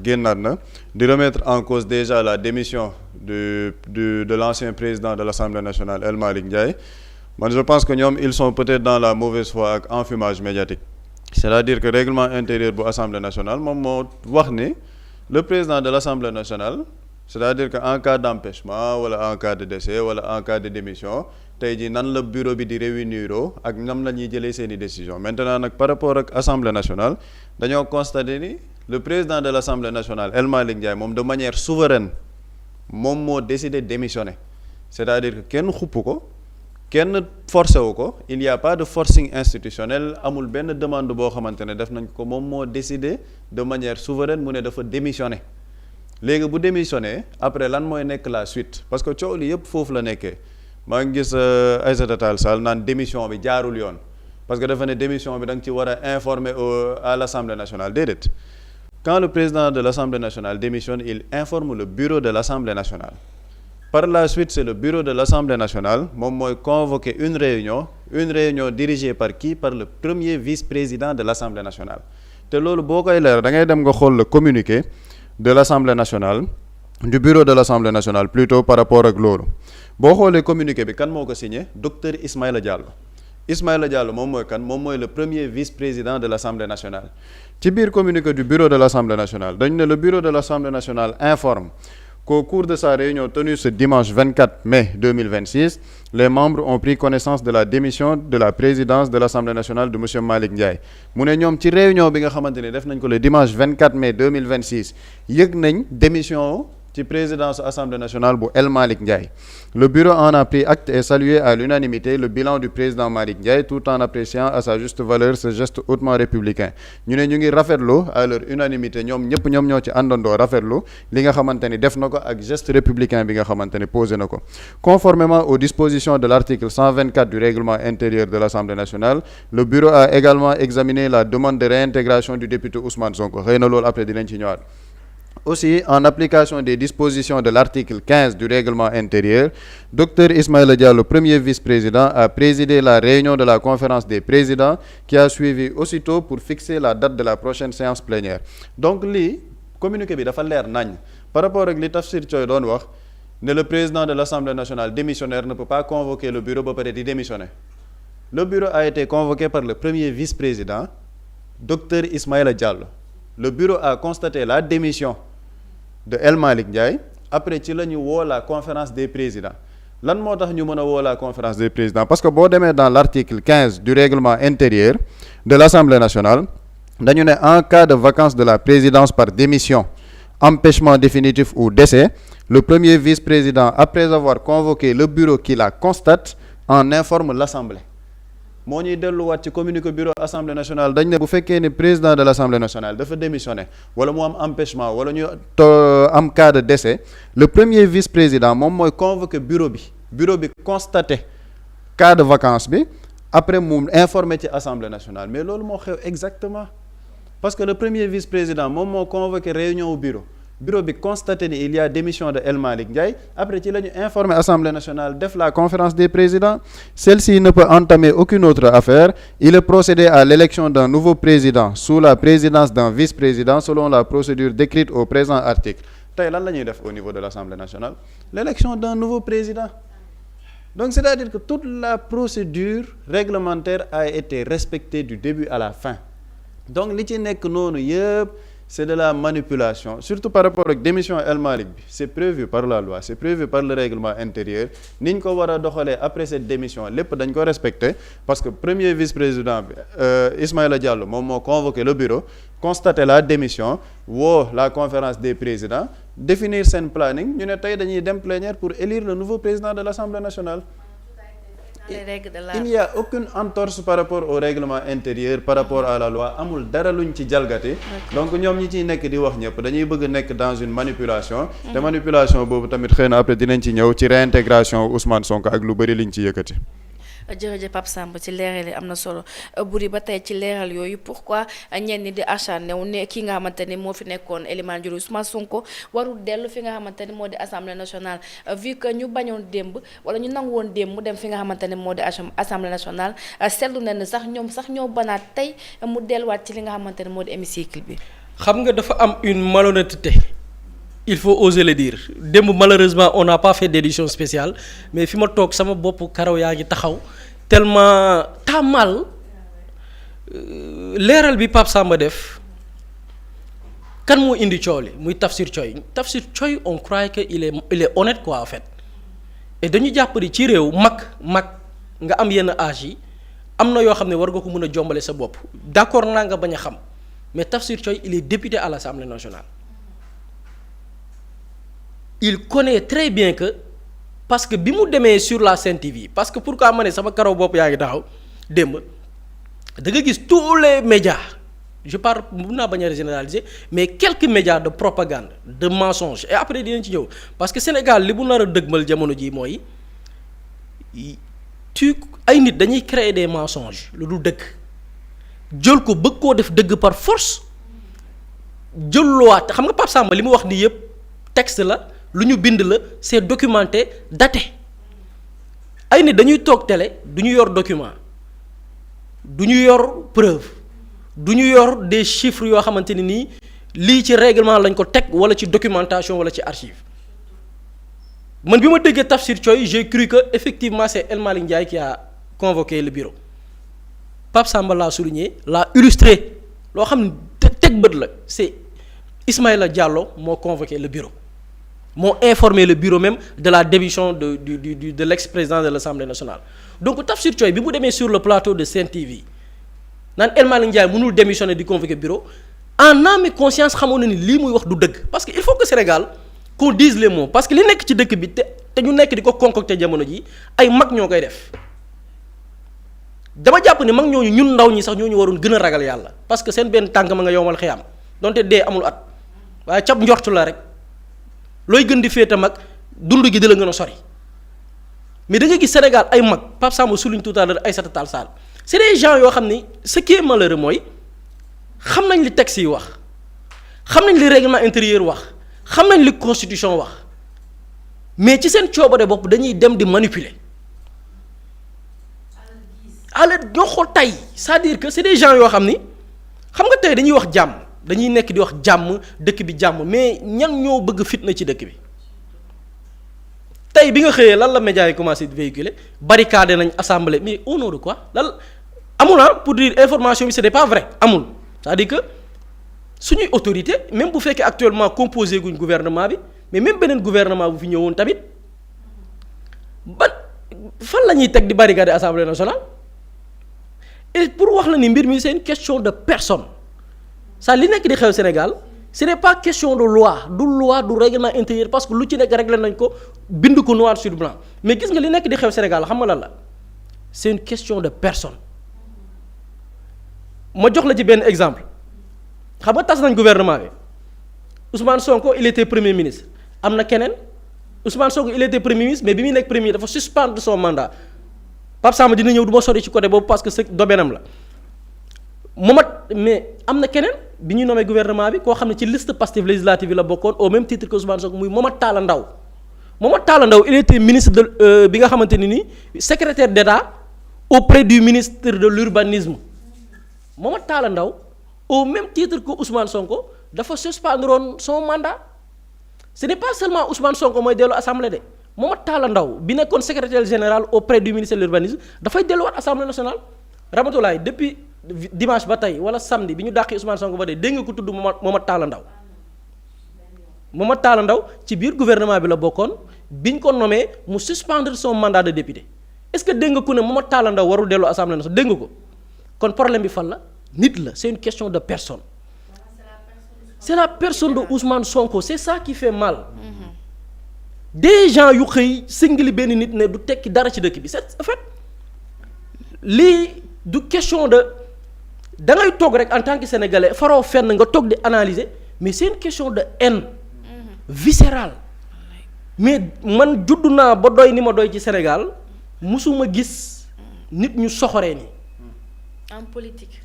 génnaat na di remettre en cause déjà la démission de l'ancien président de l'Assemblée nationale El Malick Ndiaye man je pense que ñoom ils sont peut-être dans la mauvaise foi ak enfumage médiatique c'est-à-dire que règlement intérieur bu Assemblée nationale moom moo wax ni le président de l'Assemblée nationale c'est-à-dire que en cas d'empêchement wala en cas de décès wala en cas de démission tey jii nan la bureau bi di réunir ak nam la ñuy jëlee seeni décision maintenant nag par rapport ak Assemblée nationale dañoo constater ni le président de l'Assemblée nationale El Malick Ndiaye moom de manière souveraine moom moo décidé démissionner c'est-à-dire que kenn xupp ko kenn forcé wu ko il y a pas de forcing institutionnel amul benn demande boo xamante ne def nañ ko moom moo décidé de manière souveraine mu ne dafa démissionner léegi bu démissionner après lan mooy nekk la suite parce que coow li yëpp foofu la nekkee maa ngi gis Aïssata Tall Sall naan démission bi jaarul yoon parce que dafa ne démission bi da nga ci war a informer à l'Assemblée nationale déedéet quand le président de l'Assemblée nationale démissionne il informe le bureau de l'Assemblée nationale par la suite c'est le bureau de l'Assemblée nationale moom mooy convoquer une réunion dirigée par qui par le premier vice-président de l'Assemblée nationale te loolu boo koy leer da ngay dem nga xool le communiqué de l'Assemblée nationale du bureau de l'Assemblée nationale plutôt par rapport ak loolu boo xoolee communiqué bi kan moo ko signé docteur Ismaïla Diallo moom mooy kan moom mooy le premier vice-président de l'Assemblée nationale ci biir communiqué du bureau de l'Assemblée nationale dañu ne le bureau de l'Assemblée nationale informe qu'au cours de sa réunion tenue ce dimanche 24 mai 2026, les membres ont pris connaissance de la démission de la présidence de l'Assemblée nationale de monsieur Malick Ndiaye mu ne ñoom ci réunion bi nga xamante ni def nañ ko le dimanche 24 mai 2026 yëg nañ démission ci présidence Assemblée nationale bu El Malick Ndiaye le bureau en a pris acte et salué à l'unanimité le bilan du président Malick Ndiaye tout en appréciant à sa juste valeur ce geste hautement républicain ñu ne ñu ngi rafetlu à leur unanimité ñoom ñoo ci àndandoo rafetlu li nga xamante ni def na ko ak geste républicain bi nga xamante ni posé na ko conformément aux dispositions de l'article 124 du règlement intérieur de l'Assemblée nationale le bureau a également examiné la demande de réintégration du député Ousmane Sonko xëy na loolu après dinañ ci ñëwaat. Aussi, en application des dispositions de l'article 15 du règlement intérieur, Dr Ismaïla Diallo, premier vice-président, a présidé la réunion de la conférence des présidents qui a suivi aussitôt pour fixer la date de la prochaine séance plénière. Donc lii communiqué bi dafa leer nañ par rapport ak li Tafsir Thioye doon wax ne le président de l'Assemblée nationale démissionnaire ne peut pas convoquer le bureau ba pare di démissionner. Le bureau a été convoqué par le premier vice-président, Dr Ismaïla Diallo. Le bureau a constaté la démission de El Malick Ndiaye après ci la ñu woo la conférence des présidents lan moo tax ñu mën a woo la conférence des présidents parce que boo demee dans l'article 15 du règlement intérieur de l'Assemblée nationale dañu ne en cas de vacance de la présidence par démission empêchement définitif ou décès le premier vice-président après avoir convoqué le bureau qui la constate en informe l'Assemblée moo ñuy delluwaat ci communiqué bureau assemblée nationale dañ ne bu fekkee ne président de l'assemblée nationale dafa démissionné wala mu am empêchement wala ñu am cas de décès le premier vice-président moom mooy convoqué bureau bi constaté cas de vacance bi après mu informé ci assemblée nationale mais loolu moo xew exactement parce que le premier vice-président moom moo convoqué réunion au bureau bi constaté ni il y a démission de El Malick Ndiaye après ci la ñu informé Assemblée nationale def la conférence des présidents celle-ci ne peut entamer aucune autre affaire il est procédé à l'élection d'un nouveau président sous la présidence d'un vice-président selon la procédure décrite au présent article tey lan la ñuy def au niveau de l'Assemblée nationale l'élection d'un nouveau président donc c'est-à-dire que toute la procédure réglementaire a été respectée du début à la fin donc li ci nekk noonu yëpp c'est de la manipulation surtout par rapport ak démission El Malick bi c'est prévu par la loi c'est prévu par le règlement intérieur ni ñu ko war a doxalee après cette démission lépp dañ ko respecter parce que premier vice-président bi Ismaïla Diallo moom moo convoqué le bureau constaté la démission woo la conférence des présidents définir seen planning ñu ne tey dañuy dem plénière pour élire le nouveau président de l'Assemblée nationale. Il n'y a aucune entorse par rapport au règlement intérieur par rapport à la loi amul dara luñ ci jalgati donc ñoom ñi ciy nekk di wax ñëpp dañuy bëgg nekk dans une manipulation te manipulation boobu tamit xëy na après dinañ ci ñëw ci réintégration Ousmane Sonko ak lu bëri liñ ci yëkkati. jërëjëf Pape Samba ci leeral yi am na solo buri ba tey ci leeral yooyu pourquoi ñenn ñi di acharné wu ne ki nga xamante ni moo fi nekkoon Elimane Diouf Ousmane Sonko warul dellu fi nga xamante ni moo di assemblée nationale vu que ñu bañoon démb wala ñu nangu woon démb mu dem fi nga xamante ne moo di assemblée nationale seetlu na ne sax ñoom sax ñoo banaat tey mu delluwaat ci li nga xamante ne moo di hémicycle bi. xam nga dafa am une malhonnêteté il faut oser le dire démb malheureusement on n'a pas fait d'édition spéciale mais fi ma toog sama bopp karaw yaa ngi taxaw tellement t'as mal leeral bi Pape Samba def kan moo indi coow li muy Tafsir Thioye on croit que il est honnête quoi en fait et dañu jàpp ni ci réew mag nga am yenn âge yi am na yoo xam ne war nga ko mën a jombale sa bopp d'accord naa nga bañ a xam mais Tafsir Thioye il est député à l'Assemblée nationale il connaît très bien que parce que bi mu demee sur la Sen TV parce que pourquoi ma ne sama karaw bopp yaa ngi taxaw démb da nga gis tous les médias je parle mun naa bañ a généraliser mais quelques médias de propagande de mensonge et après dinañ ci ñëw parce que Sénégal li bu nar a dëgmal jamono ji mooy ay nit dañuy créer des mensonges lu dul dëgg jël ko bëgg koo def dëgg par force jël loi xam nga Pape Samba li mu wax nii yëpp texte la lu ñu bind la c'est documenté daté ay nit dañuy toog télé du ñu yor document du ñu yor preuve du ñu yor des chiffres yoo xamante ni nii lii ci règlement lañ ko teg wala ci documentation wala ci archive man bi ma déggee Tafsir Thioye j'ai cru que effectivement c'est El Malick Ndiaye qui a convoqué le bureau Pape Samba l'a souligné l'a illustré loo xam ne teg bët la c'est Ismaïla Diallo moo convoqué le bureau moo informé le bureau même de la démission de l'ex-président de l'Assemblée nationale donc Tafsir Thioye bi mu demee sur le plateau de Sen TV naan El Malick Ndiaye mënul démissionner di convoquer bureau en âme et conscience xamoon na ni lii muy wax du dëgg parce que il faut que Sénégal qu'on dise les mots parce que li nekk ci dëkk bi te ñu nekk di ko concocter jamono ji ay mag ñoo koy def dama jàpp ni mag ñooñu ñun ndaw ñi sax ñooñu waroon gën a ragal yàlla parce que seen benn tànk ma nga yowmal xiyam donte dee amul at waaye cab njortu la rek looy gën di féete mag dund gi di la gën a sori mais da nga gis Sénégal ay mag Pape Samba souligne tout à l'heure Aïssata Tall Sall c'est des gens yoo xam ni ce qui est malheureux mooy xam nañ li texte yi wax xam nañ li règlement intérieur wax xam nañ li constitution wax mais ci seen coobare bopp dañuy dem di manipuler alors ñoo xool tey c'est-à-dire que c'est des gens yoo xam ni xam nga tey dañuy wax jàmm dañuy nekk di wax jàmm dëkk bi jàmm mais ñan ñoo bëgg fitna ci dëkk bi tey bi nga xëyee lan la médias yi commencé di véhiculer barricade nañ assemblée mais au nom de quoi lan amul pour dire information bi c'était pas vrai amul c'est-à-dire que suñuy autorité même bu fekkee actuellement composé guñ gouvernement bi mais même beneen gouvernement bu fi ñëwoon tamit fan la ñuy teg di barricade assemblée nationale et pour wax la ni mbir mi c'est une question de personne ça li nekk di xew Sénégal ce n'est pas question de loi du règlement intérieur parce que lu ci nekk réglé nañ ko bind ko noir sur blanc mais gis nga li nekk di xew Sénégal xam nga lan la c'est une question de personne ma jox la ci benn exemple xam nga tas nañ gouvernement bi Ousmane Sonko il était premier ministre am na keneen Ousmane Sonko il était premier ministre mais bi muy nekk premier dafa suspendre son mandat Pape Samba dina ñëw du ma sori ci côté boobu parce que c'est domaine am la mais am na keneen bi ñuy nommé gouvernement bi koo xam ne ci liste Pastef législative yi la bokkoon au même titre que Ousmane Sonko muy Mamadou Talla Ndao il était ministre de bi nga xamante ni nii secrétaire d'État auprès du ministre de l'urbanisme Mamadou Talla Ndao au même titre que Ousmane Sonko dafa suspendre son mandat ce n'est pas seulement Ousmane Sonko mooy dellu assemblée de Mamadou Talla Ndao bi nekkoon secrétaire général auprès du ministère de l'urbanisme dafay delluwaat assemblée nationale Ramatoulaye depuis dimanche ba tey wala samedi bi ñu dàqee Ousmane Sonko ba tey dégg nga ko tudd Mamadou Talla Ndao ci biir gouvernement bi la bokkoon bi ñu ko nommé mu suspendre son mandat de député est-ce que dégg nga ku ne Mamadou Talla Ndao warul dellu assemblée nationale dégg nga ko kon problème bi fan la nit la c'est une question de personne c'est la personne de Ousmane Sonko c'est ça qui fait mal des gens yu xëy singli benn nit ne du tekki dara ci dëkk bi c'est en fait lii du question de da ngay toog rek en tant que sénégalais faroo fenn nga toog di analyser mais c'est une question de haine viscérale mais man juddu naa ba doy ni ma doy ci Sénégal musuma gis nit ñu soxoree nii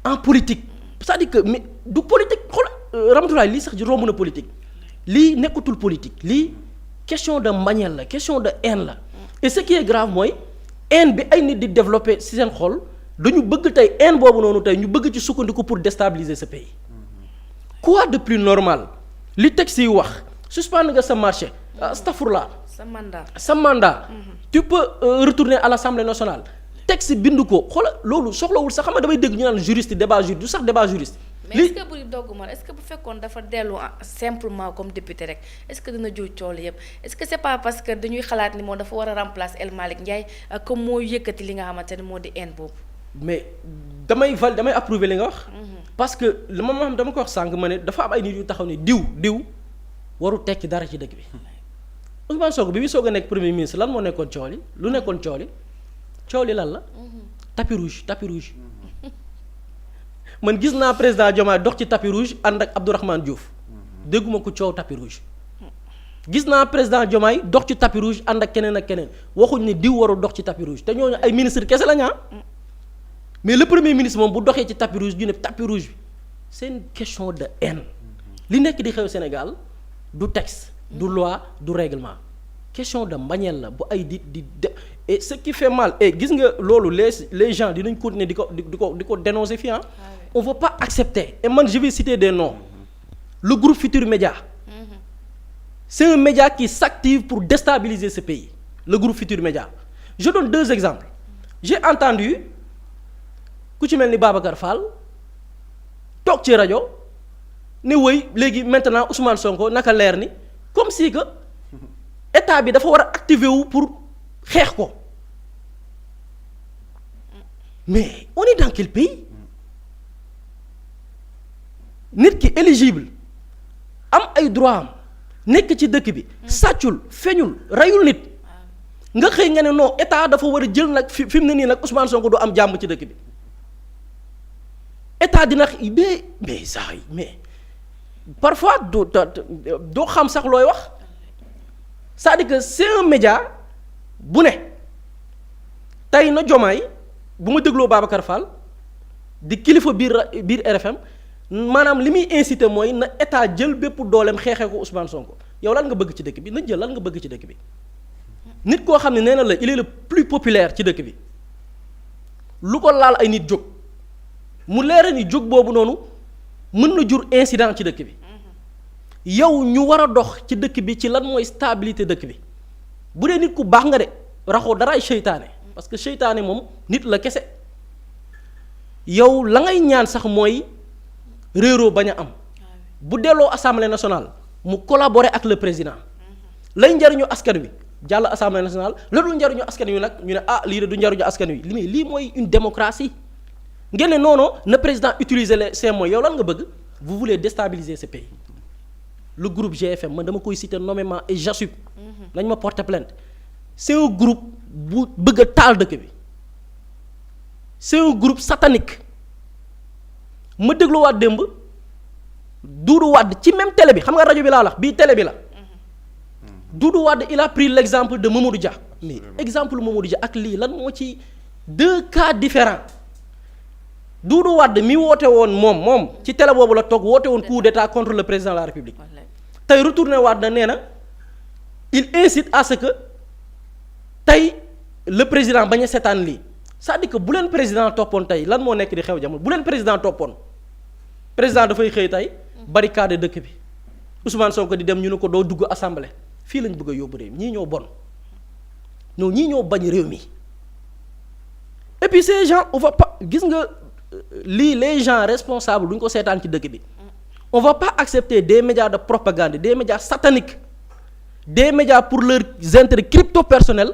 en politique c'est-à-dire que mais du politique xool Ramatoulaye lii sax romb na politique lii nekkatul politique lii question de mbañeel la question de haine la et ce qui est grave mooy haine bi ay nit di développer ci seen xol dañu bëgg tey haine boobu noonu tey ñu bëgg ci sukkandiku pour déstabiliser ce pays quoi de plus normal li texte yi wax suspendre nga sa marché astafurlah sa mandat tu peux retourner à l'Assemblée nationale texte bind ko xoola loolu soxlawul sax xam nga damay dégg ñu naan juriste débat juriste du sax débat juriste. mais est-ce que bu dogg man est-ce que bu fekkoon dafa dellu simplement comme député rek est-ce que dina jur coow yëpp est-ce que c'est pas parce que dañuy xalaat ni moom dafa war a remplacer El Malick Ndiaye comme moo yëkkati li nga xamante ne moo di haine boobu. mais damay approuver li nga wax. parce que li ma xam dama ko wax sànq ma ne dafa am ay nit yu taxaw ne diw waru tekki dara ci dëkk bi. Ousmane Sonko bi muy soog a nekk premier ministre lan moo nekkoon coow li lu nekkoon coow li lan la. tapis rouge. man gis naa président Diomaye dox ci tapis rouge ànd ak Abdourahmane Diouf dégguma ko coow tapis rouge. gis naa président Diomaye dox ci tapis rouge ànd ak keneen waxuñ ne diw warul dox ci tapis rouge te ñooñu ay ministre kese la mais le premier ministre moom bu doxee ci tapis rouge ñu ne tapis rouge bi c'est une question de haine li nekk di xew Sénégal du texte du loi du règlement question de mbañeel la bu ay di et ce qui fait mal et gis nga loolu les gens dinañ continuer di ko dénoncer fii on veut pas accepter et man je vais citer des noms le groupe Futurs Médias c'est un média qui s'active pour déstabiliser ce pays le groupe Futurs Médias je donne 2 exemples j'ai entendu ku ci mel ni Babacar Fall toog ci rajo ne woy léegi maintenant Ousmane Sonko naka leer ni comme si que état bi dafa war a activer wu pour xeex ko mais on est dans quel pays nit ki éligible am ay droit am nekk ci dëkk bi sàccul feeñul reyul nit nga xëy nga ne non état dafa war a jël nag fi mu ne nii nag Ousmane Sonko du am jàmm ci dëkk bi état dina mais saa yi mais parfois doo xam sax looy wax c'est-à-dire que c'est un média bu ne tey na Diomaye bu ma dégloo Babacar Fall di kilifa biir RFM maanaam li muy inciter mooy na état jël bépp dooleem xeexee ko Ousmane Sonko yow lan nga bëgg ci dëkk bi na jël lan nga bëgg ci dëkk bi nit koo xam ne nee na la il est le plus populaire ci dëkk bi lu ko laal ay nit jóg mu leera ni jóg boobu noonu mën na jur incident ci dëkk bi yow ñu war a dox ci dëkk bi ci lan mooy stabilité dëkk bi bu dee nit ku baax nga de raxoo daraay seytaane parce que seytaane moom nit la kese yow la ngay ñaan sax mooy réeroo bañ a am bu delloo assemblée nationale mu collaborer ak le président lay njariñu askan wi jàll assemblée nationale la dul njariñu askan wi nag ñu ne lii de du njariñu askan wi lii mooy une démocratie ngeen ne non na président utiliser ces moyens yow lan nga bëgg vous voulez déstabiliser ce pays le groupe GFM man dama koy citer nommément et j'assume nañ ma porter plainte c'est un groupe bu bëgg a taal dëkk bi c'est un groupe satanique ma dégluwaat démb Doudou Wade ci même télé bi xam nga rajo bi laa wax bii télé bi la Doudou Wade il a pris l'exemple de Mamadou Dia mais exemple Mamadou Dia ak lii lan moo ci 2 cas différents Doudou Wade mi woote woon moom ci télé boobu la toog woote woon coup d'état contre le président de la République tey retourné waat na nee na il incite à ce que tey le président bañ a seetaan lii c'est-à-dire que bu leen président toppoon tey lan moo nekk di xew jamono bu leen président toppoon président dafay xëy tey barricade dëkk bi Ousmane Sonko di dem ñu ne ko doo dugg assemblée fii lañ bëgg a yóbbu réew ñii ñoo bon non ñii ñoo bañ réew mi et puis ces gens on va pas gis nga lii les gens responsables duñ ko seetaan ci dëkk bi on va pas accepter des médias de propagande des médias sataniques des médias pour leurs intérêts crypto personnels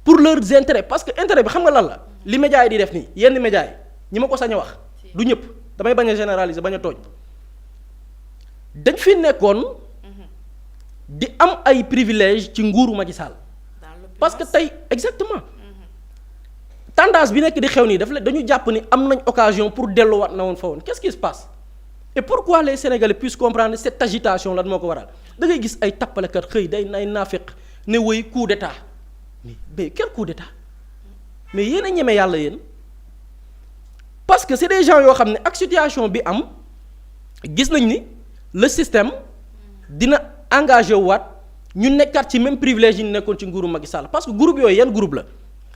pour leurs intérêts parce que intérêt bi xam nga lan la li médias yi di def nii yenn médias yi ñi ma ko sañ a wax du ñëpp damay bañ a généraliser bañ a tooñ dañ fi nekkoon di am ay privilèges ci nguuru Macky Sall parce que tey exactement tendance bi nekk di xew nii dañu jàpp ni am nañ occasion pour delluwaat na woon fa woon qu'est-ce qui se passe et pourquoi les Sénégalais puissent comprendre cette agitation lan moo ko waral da ngay gis ay tappalekat xëy day nay naafiq ne woy coup d'état mais quel coup d'état mais yéen a ñeme yàlla yéen parce que c'est des gens yoo xam ne ak situation bi am gis nañ ni le système dina engagé waat ñu nekkaat ci même privilège yi ñu nekkoon ci nguuru Macky Sall parce que groupe yooyu yan groupe la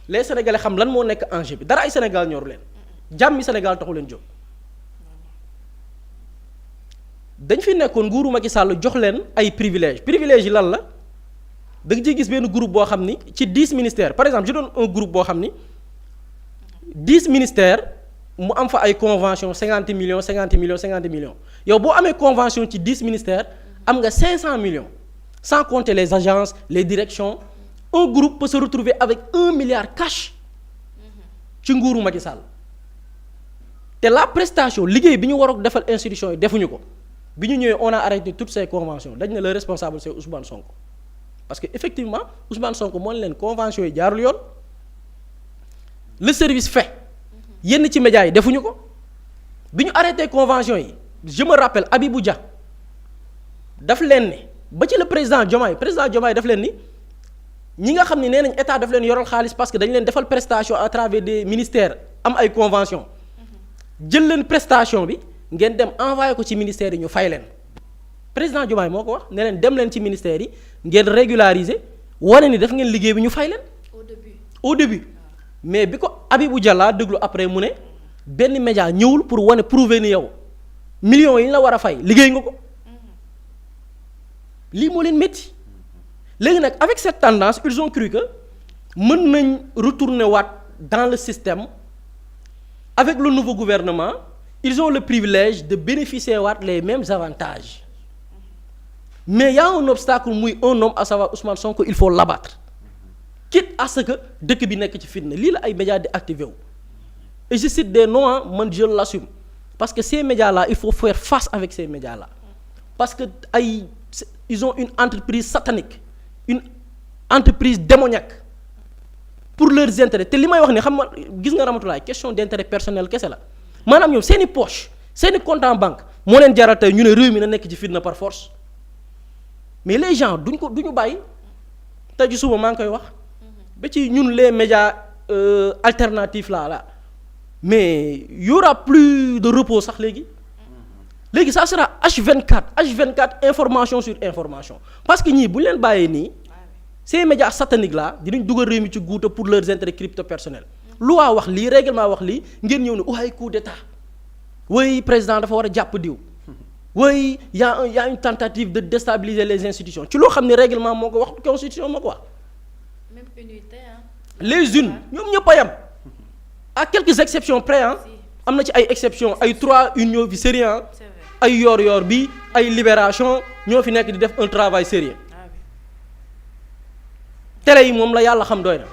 les Sénégalais xam lan moo nekk enjeu bi dara ay Sénégal ñoru leen jàmmi Sénégal taxu leen jóg dañ fi nekkoon nguuru Macky Sall jox leen ay privilèges yi lan la da nga ciy gis benn groupe boo xam ni ci 10 ministères par exemple je donne un groupe boo xam ni 10 ministères mu am fa ay convention 50 millions 50 millions 50 millions yow boo amee convention ci 10 ministères am nga 500 millions sans compter les agences les directions un groupe peut se retrouver avec 1 milliard cash ci nguuru Macky Sall te la prestation liggéey bi ñu war a defal institution yi defuñu ko bi ñu ñëwee on a arrêté toutes ces conventions dañ ne le responsable c'est Ousmane Sonko parce que effectivement Ousmane Sonko moo leen convention yi jaarul yoon le service fait yenn ci médias yi defuñu ko bi ñu arrêté convention yi je me rappelle Abibou Dia daf leen ne ba ci le président Diomaye daf leen ni ñi nga xam ne nee nañ état daf leen yoral xaalis parce que dañ leen defal prestation à travers des ministères am ay convention jël leen prestation bi ngeen dem envoyé ko ci ministères yi ñu fay leen président Diomaye moo ko wax ne leen dem leen ci ministères yi ngeen régulariser wane ni def ngeen liggéey bi ñu fay leen. au début mais bi ko Abibou Dia laa déglu après mu ne benn média ñëwul pour wane prouver ni yow millions yi ñu la war a fay liggéey nga ko lii moo leen métti léegi nag avec cette tendance ils ont cru que mën nañ retourner waat dans le système. Avec le nouveau gouvernement, ils ont le privilège de bénéficier les mêmes avantages. Mais il y a un obstacle, un homme, à savoir Ousmane Sonko, il faut l'abattre. Quitte à ce que dëkk bi nekk ci fitna lii la ay médias di activé wu. Et je cite des noms, man je l'assume. Parce que ces médias-là, il faut faire face avec ces médias-là. Parce que ils ont une entreprise satanique, une entreprise démoniaque. Pour leurs intérêts te li may wax ni xam nga gis nga Ramatoulaye question d'intérêt personnel kese la maanaam ñoom seeni poche seeni compte en banque moo leen jaral tey ñu ne réew mi na nekk ci fitna par force mais les gens duñu bàyyi tey ji suba maa ngi koy wax ba ci ñun les médias alternatifs là mais y aura plus de repos sax léegi ça sera H24 information sur information parce que ñii bu ñu leen bàyyee nii. Ces médias sataniques là dinañ dugal réew mi ci guuta pour leurs intérêts crypto personnels loi wax lii règlement wax lii ngeen ñëw ne ay coup d'état oui président dafa war a jàpp diw oui y a une tentative de déstabiliser les institutions ci loo xam ne règlement moo ko wax constitution moo ko wax. même unité les unes ñoom ñëpp a yam à quelques exceptions près am na ci ay exceptions ay 3 unions fi sérieux ay yor bi ay libération ñoo fi nekk di def un travail sérieux télé yi moom la yàlla xam doy na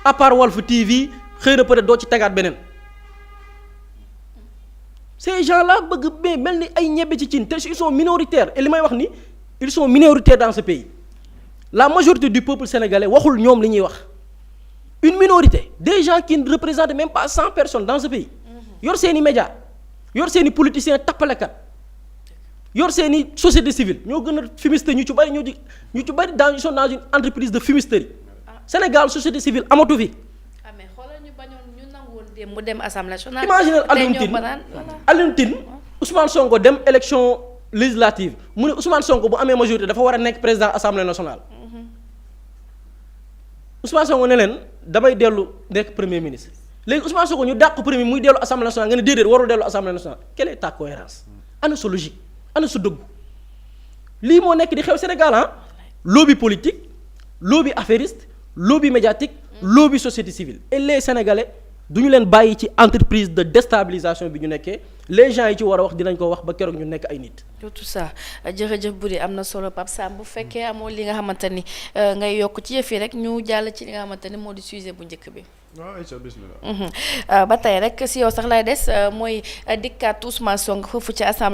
à part Walf TV xëy na peut-être doo ci tegaat beneen ces gens-là bëgg ba mel ni ay ñebbe ci cin te ils sont minoritaires et li may wax ni ils sont minoritaires dans ce pays la majorité du peuple sénégalais waxul ñoom li ñuy wax une minorité des gens qui ne représentent même pas 100 personnes dans ce pays yor seeni médias yor seeni politiciens tappalekat yor seeni société civile ñoo gën a fumiste ñu ci bari ñu ci bari ils sont dans une entreprise de fumisterie Sénégal société civile amatu fi. mais xoolal ñu bañoon ñu nangu woon dem mu dem assemblée nationale. imaginez Alioune Tine Ousmane Sonko dem élection législative mu ne Ousmane Sonko bu amee majorité dafa war a nekk président assemblée nationale. Ousmane Sonko ne leen damay dellu nekk premier ministre léegi Ousmane Sonko ñu dàq premier muy dellu assemblée nationale nga ne déedéet warul dellu assemblée nationale quelle est ta cohérence ana sa logique ana sa dëgg lii moo nekk di xew Sénégal lobby politique lobby affairiste lobby médiatique lobby société civile et les Sénégalais du ñu leen bàyyi ci entreprise de déstabilisation bi ñu nekkee les gens yi ci war a wax dinañ ko wax ba keroog ñu nekk ay nit. tout ça jërëjëf Boury am na solo Pape Sam bu fekkee amoo li nga xamante ni ngay yokk ci yëf yi rek ñu jàll ci li nga xamante ni moo di sujet bu njëkk bi. waaw ayca bismillah. ba tey rek si yow sax lay des mooy dikkaat Ousmane Sonko foofu ci assemblée.